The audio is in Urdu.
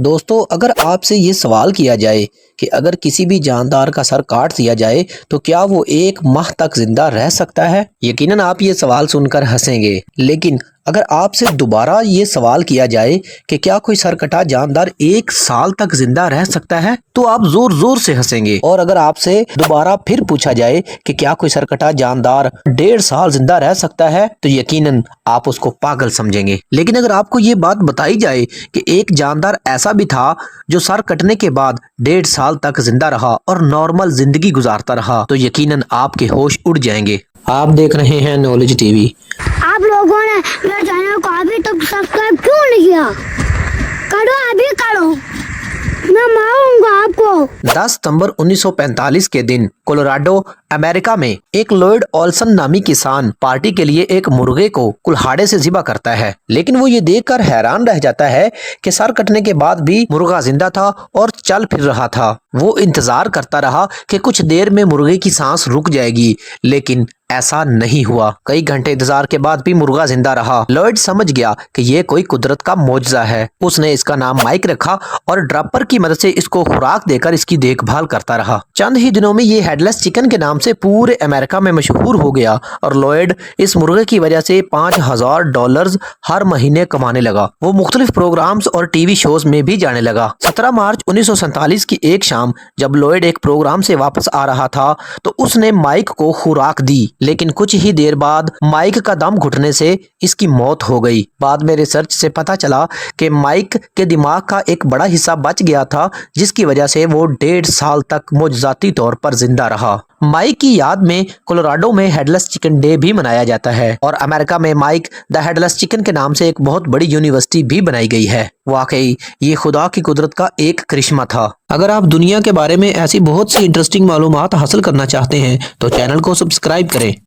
دوستو اگر آپ سے یہ سوال کیا جائے کہ اگر کسی بھی جاندار کا سر کاٹ دیا جائے تو کیا وہ 1 ماہ تک زندہ رہ سکتا ہے؟ یقیناً آپ یہ سوال سن کر ہنسیں گے، لیکن اگر آپ سے دوبارہ یہ سوال کیا جائے کہ کیا کوئی سرکٹا جاندار 1 سال تک زندہ رہ سکتا ہے تو آپ زور زور سے ہنسیں گے، اور اگر آپ سے دوبارہ پھر پوچھا جائے کہ کیا کوئی سرکٹا جاندار 1.5 سال زندہ رہ سکتا ہے تو یقیناً آپ اس کو پاگل سمجھیں گے۔ لیکن اگر آپ کو یہ بات بتائی جائے کہ ایک جاندار ایسا بھی تھا جو سر کٹنے کے بعد 1.5 سال تک زندہ رہا اور نارمل زندگی گزارتا رہا تو یقیناً آپ کے ہوش اڑ جائیں گے۔ آپ دیکھ رہے ہیں نالج ٹی وی۔ آپ لوگوں نے میرے چینل کو ابھی تک سبسکرائب کیوں نہیں کیا؟ کرو، ابھی کرو، میں ماروں گا آپ کو۔ 10 ستمبر 1945 کے دن کولوراڈو امریکہ میں ایک لوئڈ اولسن نامی کسان پارٹی کے لیے ایک مرغے کو کلہاڑے سے ذبح کرتا ہے، لیکن وہ یہ دیکھ کر حیران رہ جاتا ہے کہ سر کٹنے کے بعد بھی مرغا زندہ تھا اور چل پھر رہا تھا۔ وہ انتظار کرتا رہا کہ کچھ دیر میں مرغے کی سانس رک جائے گی، لیکن ایسا نہیں ہوا۔ کئی گھنٹے انتظار کے بعد بھی مرغا زندہ رہا۔ لوئڈ سمجھ گیا کہ یہ کوئی قدرت کا معجزہ ہے۔ اس نے اس کا نام مائک رکھا اور ڈراپر کی مدد سے اس کو خوراک دے کر اس کی دیکھ بھال کرتا رہا۔ چند ہی دنوں میں یہ ہیڈ لیس چکن کے نام سے پورے امریکہ میں مشہور ہو گیا اور لوئڈ اس مرغے کی وجہ سے $5000 ہر مہینے کمانے لگا۔ وہ مختلف پروگرامز اور ٹی وی شوز میں بھی جانے لگا۔ 17 مارچ 1947 کی ایک شام جب لوئڈ ایک پروگرام سے واپس آ رہا تھا تو اس نے مائک کو خوراک دی، لیکن کچھ ہی دیر بعد مائک کا دم گھٹنے سے اس کی موت ہو گئی۔ بعد میں ریسرچ سے پتہ چلا کہ مائک کے دماغ کا ایک بڑا حصہ بچ گیا تھا، جس کی وجہ سے وہ 1.5 سال تک معجزاتی طور پر زندہ رہا۔ مائک کی یاد میں کولوراڈو میں ہیڈ لیس چکن ڈے بھی منایا جاتا ہے، اور امریکہ میں mic the had less chicken کے نام سے ایک بہت بڑی یونیورسٹی بھی بنائی گئی ہے۔ واقعی یہ خدا کی قدرت کا ایک کرشمہ تھا۔ اگر آپ دنیا کے بارے میں ایسی بہت سی انٹرسٹنگ معلومات حاصل کرنا چاہتے ہیں تو چینل کو سبسکرائب کریں۔